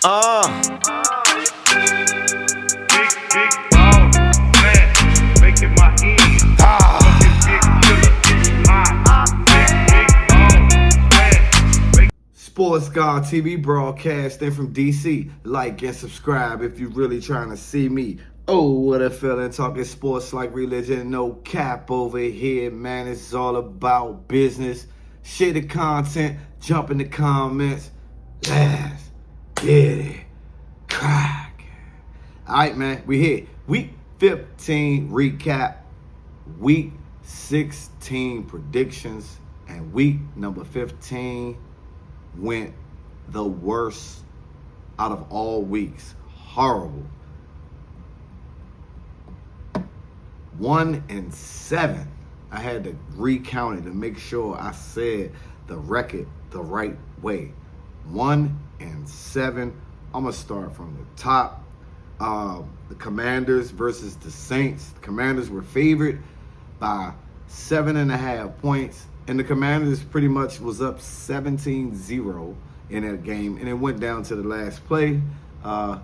Uh, Big ball, fat, making my end. Fucking big killer, hot. Big ball, fat, Sports God TV broadcasting from DC. Like and subscribe if you really trying to see me. Oh, what a feeling talking sports like religion. No cap over here, man. It's all about business. Share the content, jump in the comments. Let's get it crack. Alright, man, we here. Week 15 recap, week 16 predictions, and week number 15 went the worst out of all weeks. Horrible. 1-7. I had to recount it to make sure I said the record the right way. 1-7. I'm gonna start from the top. The Commanders versus the Saints. The Commanders were favored by 7.5 points, and the Commanders pretty much was up 17-0 in that game, and it went down to the last play. I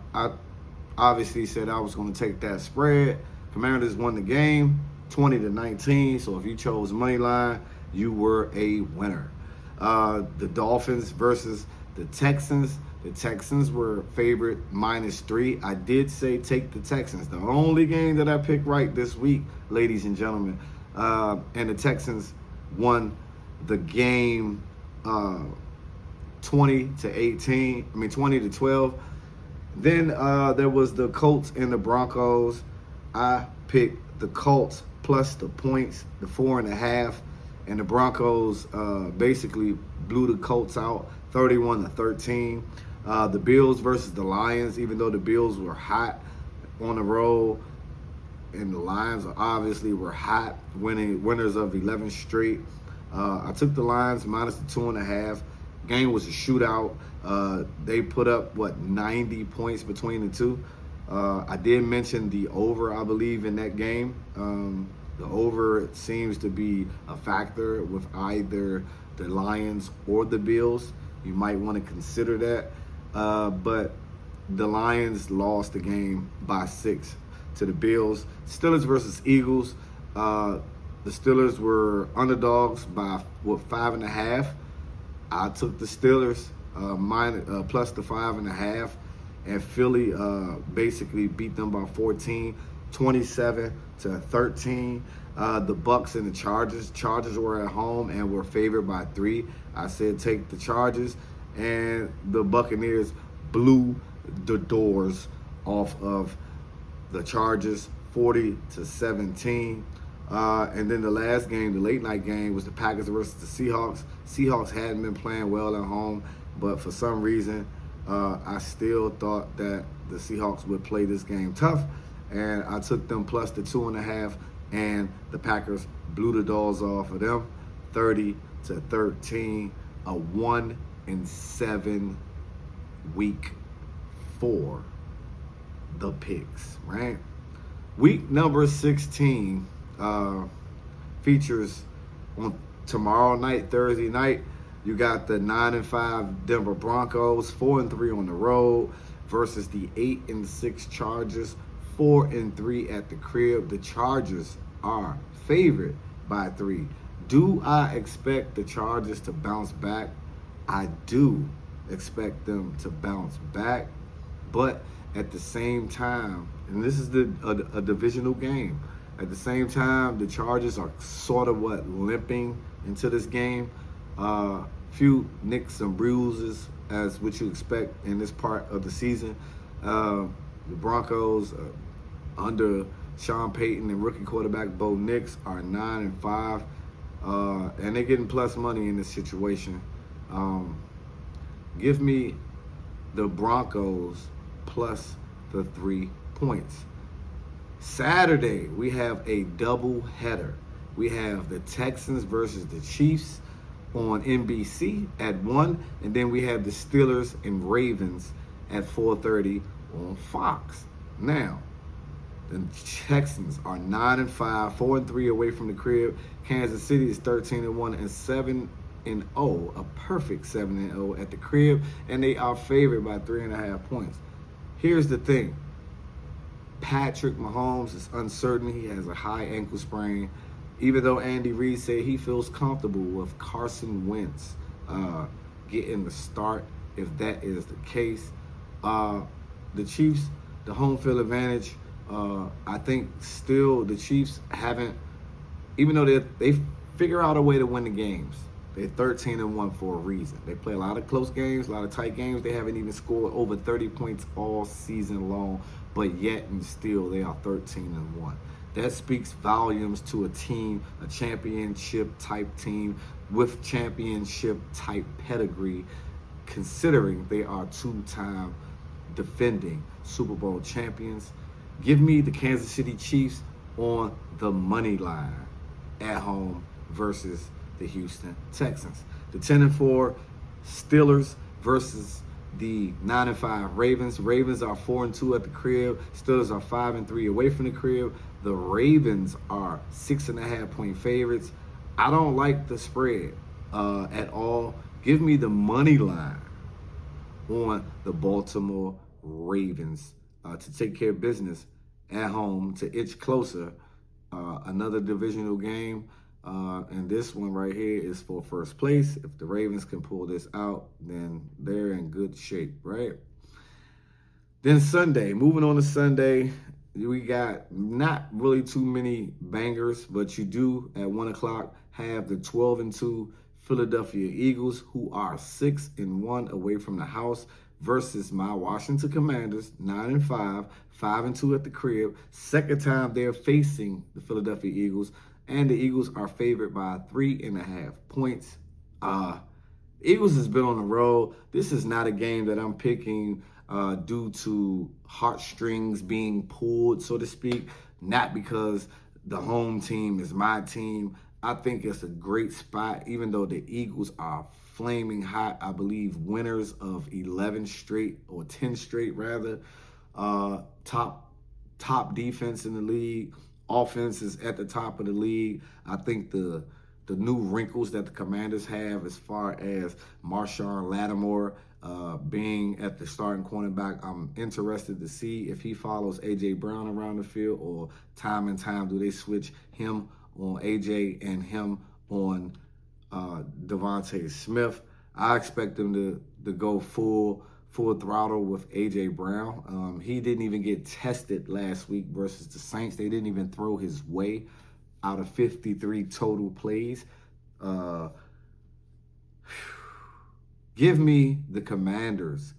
obviously said I was going to take that spread. Commanders won the game 20-19, so if you chose money line, you were a winner. The Dolphins versus the Texans. The Texans were favored -3. I did say take the Texans. The only game that I picked right this week, ladies and gentlemen. And the Texans won the game 20-18. 20-12. Then there was the Colts and the Broncos. I picked the Colts plus the points, the 4.5. And the Broncos basically blew the Colts out 31-13. The Bills versus the Lions, even though the Bills were hot on the road, and the Lions obviously were hot, winners of 11 straight. I took the Lions minus the 2.5. Game was a shootout. They put up 90 points between the two. I did mention the over, I believe, in that game. The over seems to be a factor with either the Lions or the Bills. You might want to consider that. But the Lions lost the game by 6 to the Bills. Steelers versus Eagles. The Steelers were underdogs by 5.5. I took the Steelers plus the 5.5, and Philly basically beat them by 14, 27-13. The Bucks and the Chargers. Chargers were at home and were favored by 3. I said take the Chargers, and the Buccaneers blew the doors off of the Chargers 40-17. And then the last game, the late night game, was the Packers versus the Seahawks. Seahawks hadn't been playing well at home, but for some reason, I still thought that the Seahawks would play this game tough, and I took them plus the 2.5, and the Packers blew the doors off of them 30-13. A 1-7 week for the picks, right? Week number 16 features on tomorrow night, Thursday night. You got the 9-5 Denver Broncos, 4-3 on the road, versus the 8-6 Chargers, 4-3 at the crib. The Chargers are favored by 3. Do I expect the Chargers to bounce back? I do expect them to bounce back, but at the same time, and this is a divisional game, at the same time, the Chargers are sort of limping into this game. Few nicks and bruises, as what you expect in this part of the season. The Broncos, under Sean Payton and rookie quarterback Bo Nix, are 9-5, and they're getting plus money in this situation. Give me the Broncos plus the 3 points. Saturday, we have a double header. We have the Texans versus the Chiefs on NBC at 1, and then we have the Steelers and Ravens at 4:30 on Fox. Now, the Texans are 9-5, 4-3 away from the crib. Kansas City is 13-1 and 7-0, a perfect 7-0 at the crib, and they are favored by 3.5 points. Here's the thing. Patrick Mahomes is uncertain. He has a high ankle sprain. Even though Andy Reid said he feels comfortable with Carson Wentz getting the start, if that is the case. The Chiefs, the home field advantage, I think still the Chiefs haven't, even though they figure out a way to win the games. They're 13-1 for a reason. They play a lot of close games, a lot of tight games. They haven't even scored over 30 points all season long, but yet and still they are 13-1. That speaks volumes to a team, a championship type team with championship type pedigree, considering they are two-time defending Super Bowl champions. Give me the Kansas City Chiefs on the money line at home versus the Houston Texans. The 10-4 Steelers versus the 9-5 Ravens. Ravens are 4-2 at the crib. Steelers are 5-3 away from the crib. The Ravens are 6.5 point favorites. I don't like the spread at all. Give me the money line on the Baltimore Ravens to take care of business at home, to itch closer. Another divisional game. And this one right here is for first place. If the Ravens can pull this out, then they're in good shape, right? Then Sunday, moving on to Sunday, we got not really too many bangers, but you do at 1 o'clock have the 12-2 Philadelphia Eagles, who are 6-1 away from the house, versus my Washington Commanders, 9-5, 5-2 at the crib. Second time they're facing the Philadelphia Eagles, and the Eagles are favored by 3.5 points. Eagles has been on the road. This is not a game that I'm picking due to heartstrings being pulled, so to speak, not because the home team is my team. I think it's a great spot, even though the Eagles are flaming hot. I believe winners of 11 straight, or 10 straight rather. Top defense in the league. Offense is at the top of the league. I think the new wrinkles that the Commanders have as far as Marshawn Lattimore being at the starting cornerback, I'm interested to see if he follows A.J. Brown around the field, or time and time do they switch him on A.J. and him on Devontae Smith. I expect them to go full throttle with A.J. Brown. He didn't even get tested last week versus the Saints. They didn't even throw his way out of 53 total plays. Give me the Commanders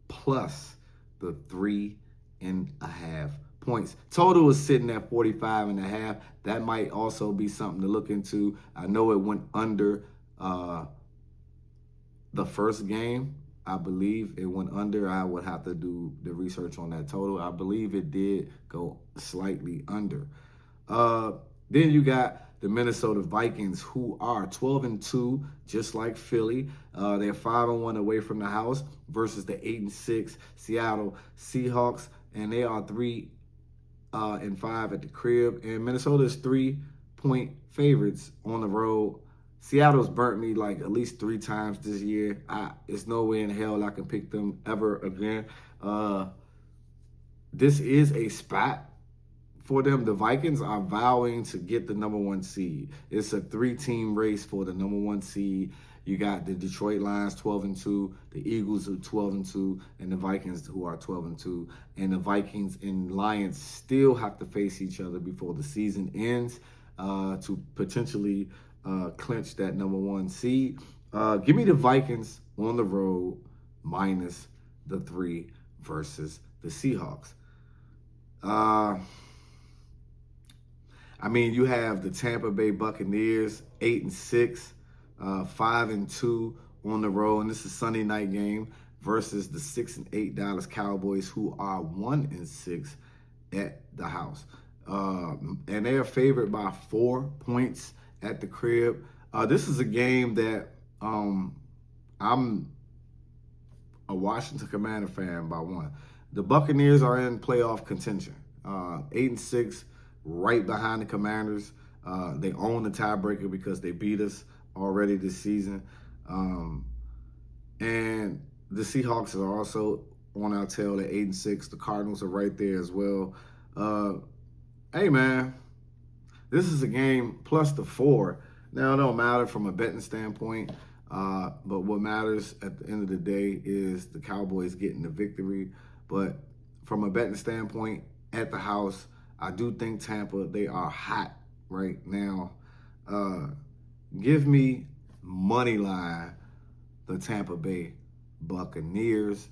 plus the 3.5 points. Total is sitting at 45.5. That might also be something to look into. I know it went under the first game. I believe it went under. I would have to do the research on that total. I believe it did go slightly under. Then you got the Minnesota Vikings, who are 12-2, just like Philly. They're 5-1 away from the house versus the 8-6 Seattle Seahawks, and they are 3-5 at the crib. And Minnesota is 3-point favorites on the road. Seattle's burnt me like at least 3 times this year. It's no way in hell I can pick them ever again. This is a spot for them. The Vikings are vowing to get the number 1 seed. It's a 3-team race for the number 1 seed. You got the Detroit Lions 12-2, the Eagles are 12-2, and the Vikings who are 12-2. And the Vikings and Lions still have to face each other before the season ends to potentially clinch that number 1 seed. Give me the Vikings on the road minus the 3 versus the Seahawks. I mean, you have the Tampa Bay Buccaneers 8-6, 5-2 on the road, and this is a Sunday night game versus the 6-8 Dallas Cowboys, who are 1-6 at the house. And they are favored by 4 points at the crib. This is a game that I'm a Washington Commander fan by 1. The Buccaneers are in playoff contention. 8-6, right behind the Commanders. They own the tiebreaker because they beat us already this season. And the Seahawks are also on our tail at 8-6. The Cardinals are right there as well. Hey, man, this is a game plus the 4. Now, it don't matter from a betting standpoint, but what matters at the end of the day is the Cowboys getting the victory. But from a betting standpoint, at the house, I do think Tampa, they are hot right now. Give me money line the Tampa Bay Buccaneers.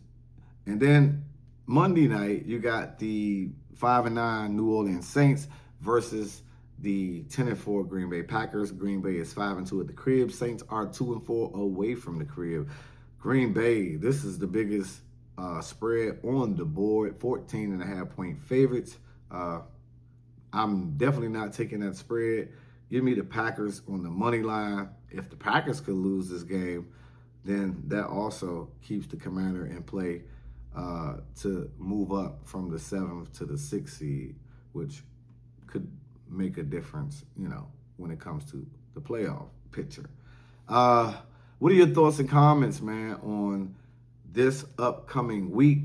And then Monday night, you got the 5-9 New Orleans Saints versus the 10-4 Green Bay Packers. Green Bay is 5-2 at the crib. Saints are 2-4 away from the crib. Green Bay, this is the biggest spread on the board, 14.5-point favorites. I'm definitely not taking that spread. Give me the Packers on the money line. If the Packers could lose this game, then that also keeps the Commander in play to move up from the 7th to the 6th seed, which could make a difference, when it comes to the playoff picture. What are your thoughts and comments, man, on this upcoming week?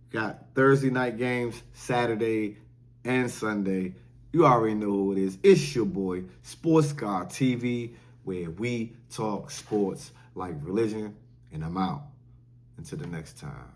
Got Thursday night games, Saturday and Sunday. You already know who it is. It's your boy, Sports Guy TV, where we talk sports like religion, and I'm out. Until the next time.